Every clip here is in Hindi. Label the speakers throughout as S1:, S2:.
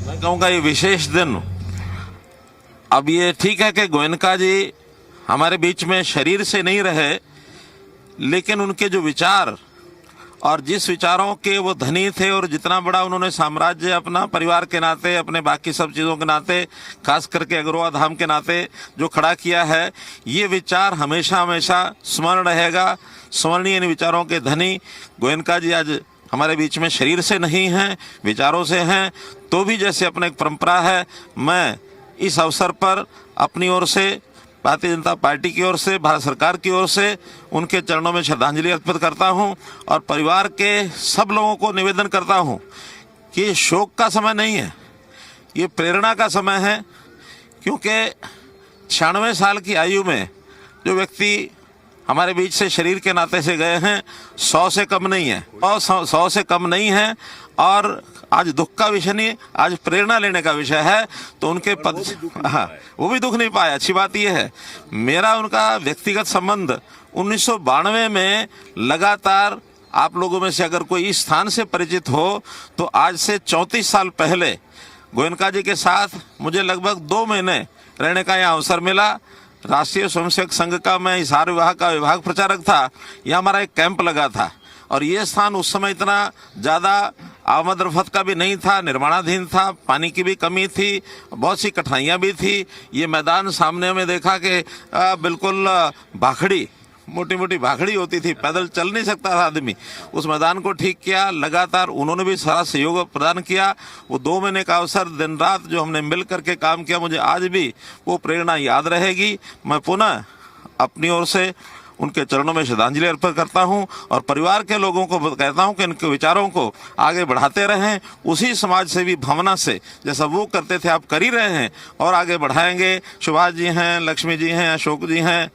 S1: मैं कहूँगा ये विशेष दिन, अब ये ठीक है कि गोयनका जी हमारे बीच में शरीर से नहीं रहे, लेकिन उनके जो विचार और जिस विचारों के वो धनी थे और जितना बड़ा उन्होंने साम्राज्य अपना परिवार के नाते, अपने बाकी सब चीज़ों के नाते, खास करके अग्रवा धाम के नाते जो खड़ा किया है, ये विचार हमेशा हमेशा स्मरण रहेगा। स्मरणीय इन विचारों के धनी गोयनका जी आज हमारे बीच में शरीर से नहीं हैं, विचारों से हैं, तो भी जैसे अपने एक परंपरा है, मैं इस अवसर पर अपनी ओर से, भारतीय जनता पार्टी की ओर से, भारत सरकार की ओर से उनके चरणों में श्रद्धांजलि अर्पित करता हूं और परिवार के सब लोगों को निवेदन करता हूं कि ये शोक का समय नहीं है, ये प्रेरणा का समय है। क्योंकि 96 साल की आयु में जो व्यक्ति हमारे बीच से शरीर के नाते से गए हैं, 100 से कम नहीं है, और 100 से कम नहीं है। और आज दुख का विषय नहीं, आज प्रेरणा लेने का विषय है। तो उनके पद, हाँ, वो भी दुख नहीं पाया। अच्छी बात यह है, मेरा उनका व्यक्तिगत संबंध 1992 में लगातार, आप लोगों में से अगर कोई इस स्थान से परिचित हो तो आज से 34 साल पहले गोयनका जी के साथ मुझे लगभग 2 महीने रहने का यहाँ अवसर मिला। राष्ट्रीय स्वयंसेवक संघ का मैं हिसार विभाग का विभाग प्रचारक था, यहाँ हमारा एक कैंप लगा था और ये स्थान उस समय इतना ज़्यादा आमद रफत का भी नहीं था, निर्माणाधीन था, पानी की भी कमी थी, बहुत सी कठिनाइयाँ भी थी। ये मैदान सामने में देखा कि बिल्कुल भाखड़ी, मोटी मोटी भाखड़ी होती थी, पैदल चल नहीं सकता था आदमी। उस मैदान को ठीक किया, लगातार उन्होंने भी सारा सहयोग प्रदान किया। वो 2 महीने का अवसर, दिन रात जो हमने मिल करके काम किया, मुझे आज भी वो प्रेरणा याद रहेगी। मैं पुनः अपनी ओर से उनके चरणों में श्रद्धांजलि अर्पित करता हूं और परिवार के लोगों को कहता हूं कि इनके विचारों को आगे बढ़ाते रहें। उसी समाज सेवी भावना से जैसा वो करते थे आप कर ही रहे हैं और आगे बढ़ाएंगे। सुभाष जी हैं, लक्ष्मी जी हैं, अशोक जी हैं,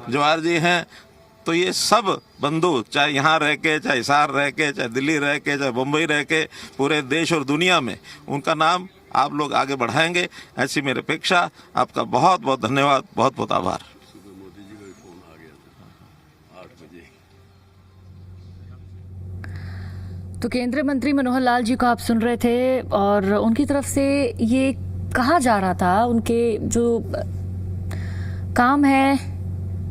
S1: जवाहर जी हैं, तो ये सब बंधु, चाहे यहाँ रह के, चाहे हिसार रह के, चाहे दिल्ली रह के, चाहे मुंबई रह के, पूरे देश और दुनिया में उनका नाम आप लोग आगे बढ़ाएंगे, ऐसी मेरी अपेक्षा। आपका बहुत बहुत धन्यवाद, बहुत बहुत आभार।
S2: तो केंद्रीय मंत्री मनोहर लाल जी को आप सुन रहे थे और उनकी तरफ से ये कहा जा रहा था, उनके जो काम है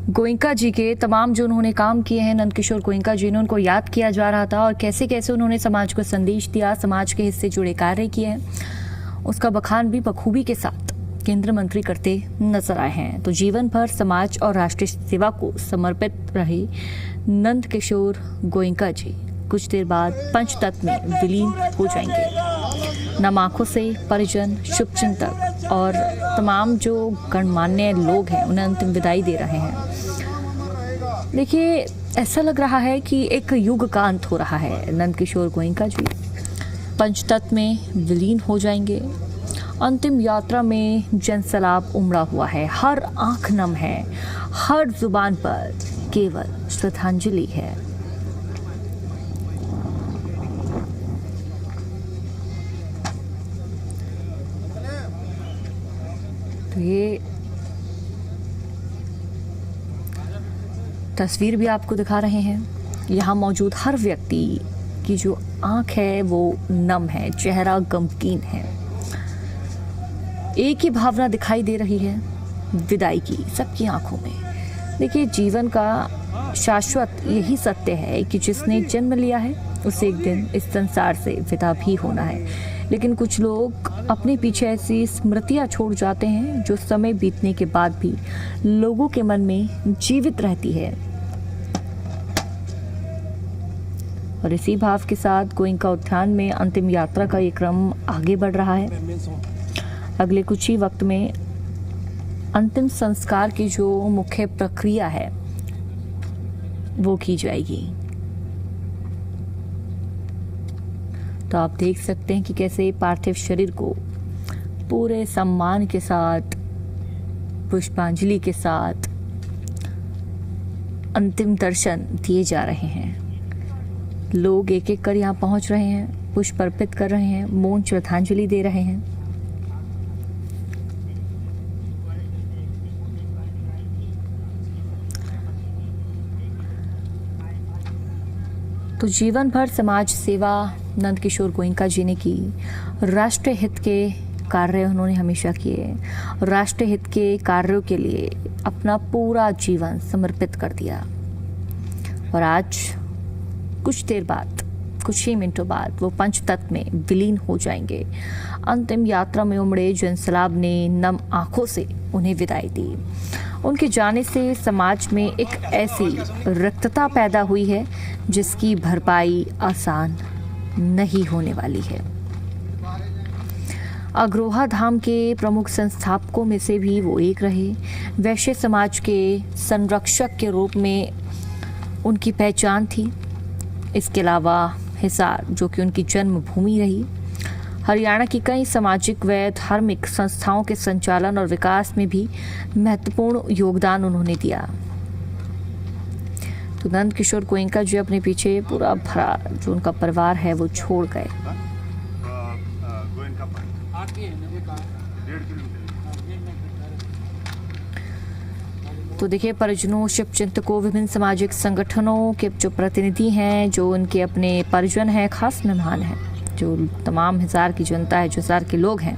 S2: गोयनका जी के, तमाम जो उन्होंने काम किए हैं नंदकिशोर गोयनका जी ने, उनको याद किया जा रहा था और कैसे कैसे उन्होंने समाज को संदेश दिया, समाज के हिस्से जुड़े कार्य किए हैं, उसका बखान भी बखूबी के साथ केंद्रीय मंत्री करते नजर आए हैं। तो जीवन भर समाज और राष्ट्रीय सेवा को समर्पित रहे नंदकिशोर गोयनका जी कुछ देर बाद पंचतत्व में विलीन हो जाएंगे। नम आंखों से परिजन, शुभचिंतक और तमाम जो गणमान्य लोग हैं उन्हें अंतिम विदाई दे रहे हैं। देखिए, ऐसा लग रहा है कि एक युग का अंत हो रहा है। नंदकिशोर गोयनका जी पंचतत्व में विलीन हो जाएंगे। अंतिम यात्रा में जनसैलाब उमड़ा हुआ है, हर आंख नम है, हर जुबान पर केवल श्रद्धांजलि है। तो ये तस्वीर भी आपको दिखा रहे हैं। यहाँ मौजूद हर व्यक्ति की जो आंख है वो नम है, चेहरा गमगीन है। एक ही भावना दिखाई दे रही है, विदाई की, सबकी आंखों में। देखिए, जीवन का शाश्वत यही सत्य है कि जिसने जन्म लिया है उसे एक दिन इस संसार से विदा भी होना है। लेकिन कुछ लोग अपने पीछे ऐसी स्मृतियां छोड़ जाते हैं जो समय बीतने के बाद भी लोगों के मन में जीवित रहती है। और इसी भाव के साथ गोयनका उद्यान में अंतिम यात्रा का ये क्रम आगे बढ़ रहा है। अगले कुछ ही वक्त में अंतिम संस्कार की जो मुख्य प्रक्रिया है वो की जाएगी। तो आप देख सकते हैं कि कैसे पार्थिव शरीर को पूरे सम्मान के साथ, पुष्पांजलि के साथ अंतिम दर्शन दिए जा रहे हैं। लोग एक एक कर यहाँ पहुंच रहे हैं, पुष्प अर्पित कर रहे हैं, मौन श्रद्धांजलि दे रहे हैं। तो जीवन भर समाज सेवा नंदकिशोर गोयनका जी ने की। राष्ट्रीय हित के कार्य उन्होंने हमेशा किए। राष्ट्रीय हित के कार्यों के लिए अपना पूरा जीवन समर्पित कर दिया। और आज कुछ देर बाद, कुछ ही मिनटों बाद वो पंचतत्व में विलीन हो जाएंगे। अंतिम यात्रा में उमड़े जनसैलाब ने नम आंखों से उन्हें विदाई दी। उनके जाने से समाज में एक ऐसी रिक्तता पैदा हुई है जिसकी भरपाई आसान नहीं होने वाली है। अग्रोहा धाम के प्रमुख संस्थापकों में से भी वो एक रहे। वैश्य समाज के संरक्षक के रूप में उनकी पहचान थी। इसके अलावा हिसार, जो कि उनकी जन्मभूमि रही, हरियाणा की कई सामाजिक व धार्मिक संस्थाओं के संचालन और विकास में भी महत्वपूर्ण योगदान उन्होंने दिया। तो नंदकिशोर गोयनका जी अपने पीछे पूरा भरा जो उनका परिवार है वो छोड़ गए। तो देखिए, परिजनों, शुभचिंतकों, विभिन्न सामाजिक संगठनों के जो प्रतिनिधि हैं, जो उनके अपने परिजन हैं, खास मेहमान हैं, जो तमाम हिसार की जनता है, जो हिसार के लोग हैं,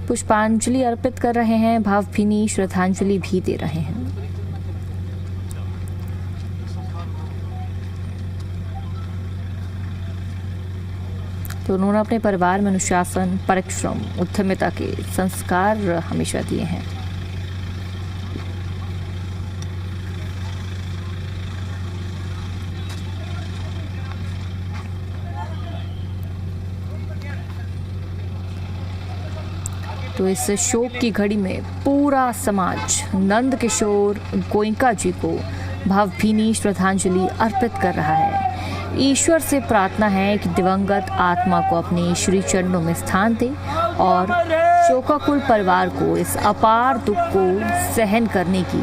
S2: पुष्पांजलि अर्पित कर रहे हैं, भावभीनी श्रद्धांजलि भी दे रहे हैं। तो उन्होंने अपने परिवार में अनुशासन, परिश्रम, उद्यमिता के संस्कार हमेशा दिए हैं। तो इस शोक की घड़ी में पूरा समाज नंदकिशोर गोयनका जी को भावभीनी श्रद्धांजलि अर्पित कर रहा है। ईश्वर से प्रार्थना है कि दिवंगत आत्मा को अपने श्री चरणों में स्थान दे और शोकाकुल परिवार को इस अपार दुख को सहन करने की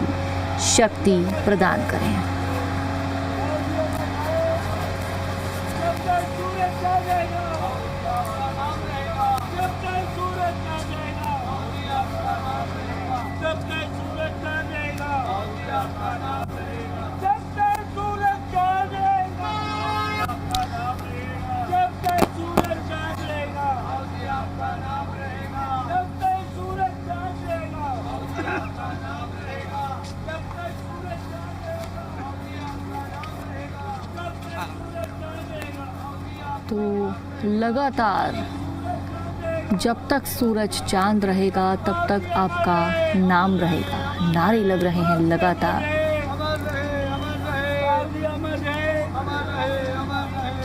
S2: शक्ति प्रदान करें। तो लगातार जब तक सूरज चांद रहेगा तब तक आपका नाम रहेगा, नारे लग रहे हैं लगातार।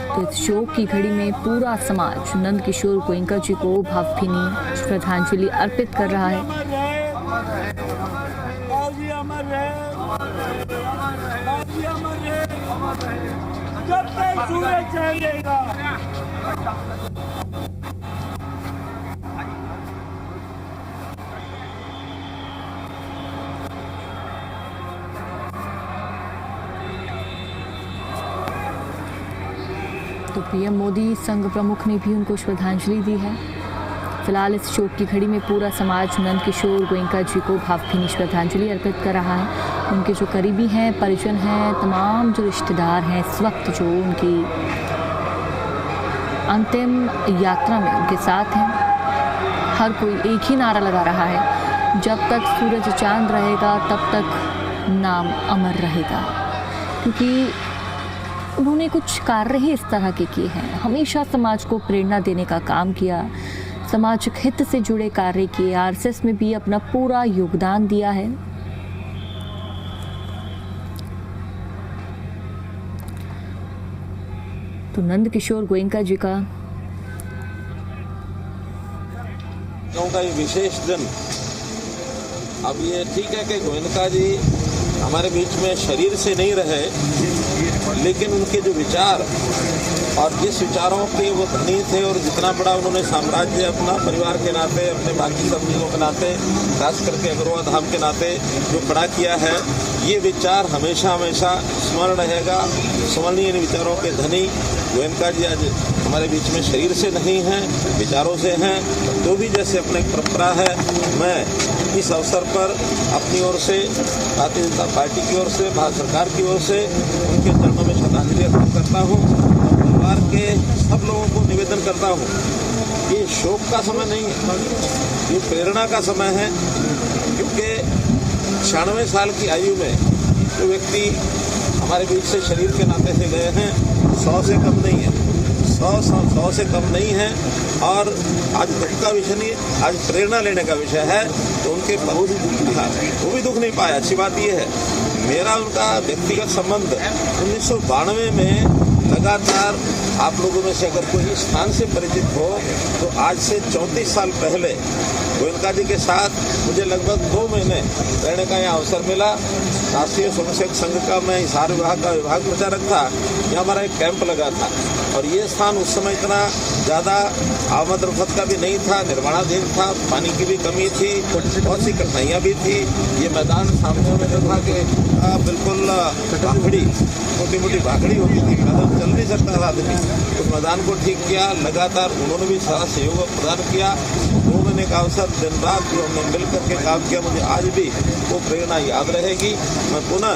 S2: तो इस शोक की घड़ी में पूरा समाज नंदकिशोर गोयनका जी को भावभीनी श्रद्धांजलि अर्पित कर रहा है।
S3: जब तक सूरज चढ़ेगा।
S2: तो पीएम मोदी संघ प्रमुख ने भी उनको श्रद्धांजलि दी है। फिलहाल इस शोक की घड़ी में पूरा समाज नंदकिशोर गोयनका जी को भावभीनी श्रद्धांजलि अर्पित कर रहा है। उनके जो करीबी हैं, परिजन हैं, तमाम जो रिश्तेदार हैं, इस वक्त जो उनकी अंतिम यात्रा में उनके साथ हैं, हर कोई एक ही नारा लगा रहा है, जब तक सूरज चांद रहेगा तब तक नाम अमर रहेगा। क्योंकि उन्होंने कुछ कार्य ही इस तरह के किए हैं, हमेशा समाज को प्रेरणा देने का काम किया, सामाजिक हित से जुड़े कार्य किए, आरएसएस में भी अपना पूरा योगदान दिया है। तो नंदकिशोर गोयनका जी का
S1: ये विशेष दिन, अब ये ठीक है कि गोयनका जी हमारे बीच में शरीर से नहीं रहे, लेकिन उनके जो विचार और जिस विचारों के वो धनी थे और जितना बड़ा उन्होंने साम्राज्य अपना परिवार के नाते, अपने बाकी सब चीज़ों के नाते, खास करके अग्रोहा धाम के नाते जो खड़ा किया है, ये विचार हमेशा हमेशा स्मरण रहेगा। स्मरणीय इन विचारों के धनी गोयनका जी आज हमारे बीच में शरीर से नहीं हैं, विचारों से हैं। तो भी जैसे अपने परंपरा है, मैं इस अवसर पर अपनी ओर से, भारतीय जनता पार्टी की ओर से, भारत सरकार की ओर से उनके चरणों में श्रद्धांजलि अर्पित करता हूँ। परिवार के सब लोगों को निवेदन करता हूँ, ये शोक का समय नहीं है, ये प्रेरणा का समय है। क्योंकि 96 साल की आयु में जो व्यक्ति हमारे बीच से शरीर के नाते से गए हैं 100 से कम नहीं है, 100 से कम नहीं है। और आज दुख का विषय नहीं, आज प्रेरणा लेने का विषय है। तो उनके वो भी दुख नहीं पाया। अच्छी बात यह है, मेरा उनका व्यक्तिगत संबंध 1992 में लगातार, आप लोगों में से अगर कोई स्थान से परिचित हो तो आज से 34 साल पहले गोयनका जी के साथ मुझे लगभग 2 महीने रहने का यहाँ अवसर मिला। राष्ट्रीय स्वयंसेवक संघ का मैं हिसार विभाग का विभाग प्रचारक था, यहाँ हमारा एक कैंप लगा था। और ये स्थान उस समय इतना ज़्यादा आमद रफत का भी नहीं था, निर्माणाधीन था, पानी की भी कमी थी, बहुत सी कठिनाइयाँ भी थी। ये मैदान सामने में जो था कि बिल्कुल भाखड़ी, मोटी मोटी भाखड़ी होती थी, मैदान चल नहीं सकता था आदमी। उस मैदान को ठीक किया, लगातार उन्होंने भी सारा सहयोग प्रदान किया। 2 महीने का अवसर, दिन रात जो हमने मिल करके काम किया, मुझे आज भी वो प्रेरणा याद रहेगी। मैं पुनः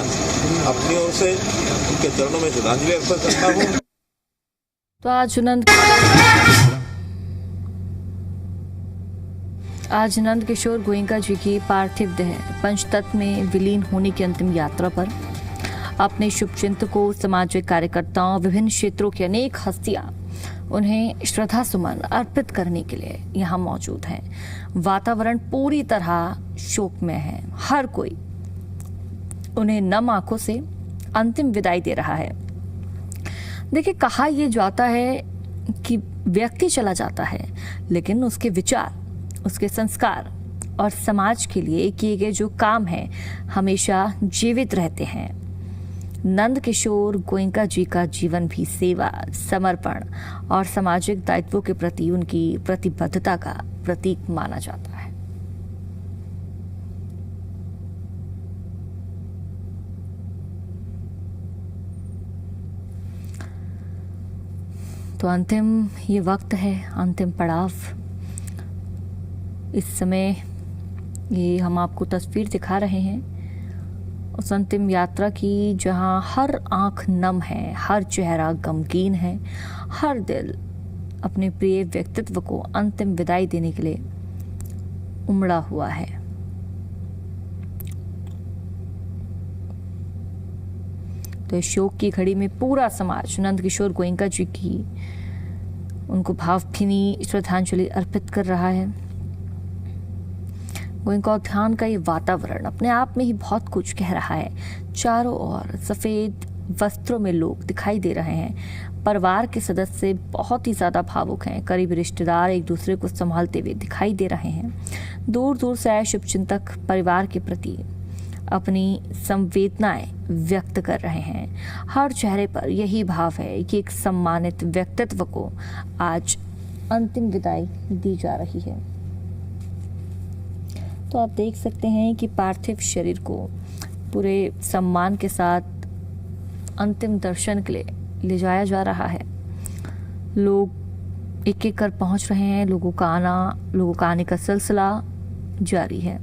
S1: अपनी ओर से उनके चरणों में श्रद्धांजलि अर्पित करता हूँ।
S2: तो आज नंद किशोर गोयनका जी की पार्थिव देह पंचतत्व में विलीन होने की अंतिम यात्रा पर अपने शुभचिंतकों, सामाजिक कार्यकर्ताओं, विभिन्न क्षेत्रों की अनेक हस्तियां उन्हें श्रद्धा सुमन अर्पित करने के लिए यहाँ मौजूद हैं। वातावरण पूरी तरह शोकमय है, हर कोई उन्हें नम आंखों से अंतिम विदाई दे रहा है। देखिए, कहा यह जाता है कि व्यक्ति चला जाता है, लेकिन उसके विचार, उसके संस्कार और समाज के लिए किए गए जो काम हैं हमेशा जीवित रहते हैं। नंद किशोर गोयनका जी का जीवन भी सेवा, समर्पण और सामाजिक दायित्वों के प्रति उनकी प्रतिबद्धता का प्रतीक माना जाता है। तो अंतिम ये वक्त है, अंतिम पड़ाव। इस समय ये हम आपको तस्वीर दिखा रहे हैं उस अंतिम यात्रा की, जहां हर आंख नम है, हर चेहरा गमगीन है, हर दिल अपने प्रिय व्यक्तित्व को अंतिम विदाई देने के लिए उमड़ा हुआ है। तो इस शोक की घड़ी में पूरा समाज नंद किशोर गोयनका जी की उनको भावभीनी श्रद्धांजलि अर्पित कर रहा है। गोयनका उद्यान का ये वातावरण अपने आप में ही बहुत कुछ कह रहा है। चारों ओर सफेद वस्त्रों में लोग दिखाई दे रहे हैं। परिवार के सदस्य बहुत ही ज्यादा भावुक हैं। करीबी रिश्तेदार एक दूसरे को संभालते हुए दिखाई दे रहे हैं। दूर दूर से आए शुभचिंतक परिवार के प्रति अपनी संवेदनाएं व्यक्त कर रहे हैं। हर चेहरे पर यही भाव है कि एक सम्मानित व्यक्तित्व को आज अंतिम विदाई दी जा रही है। तो आप देख सकते हैं कि पार्थिव शरीर को पूरे सम्मान के साथ अंतिम दर्शन के लिए ले जाया जा रहा है। लोग एक एक कर पहुंच रहे हैं। लोगों का आने का सिलसिला जारी है।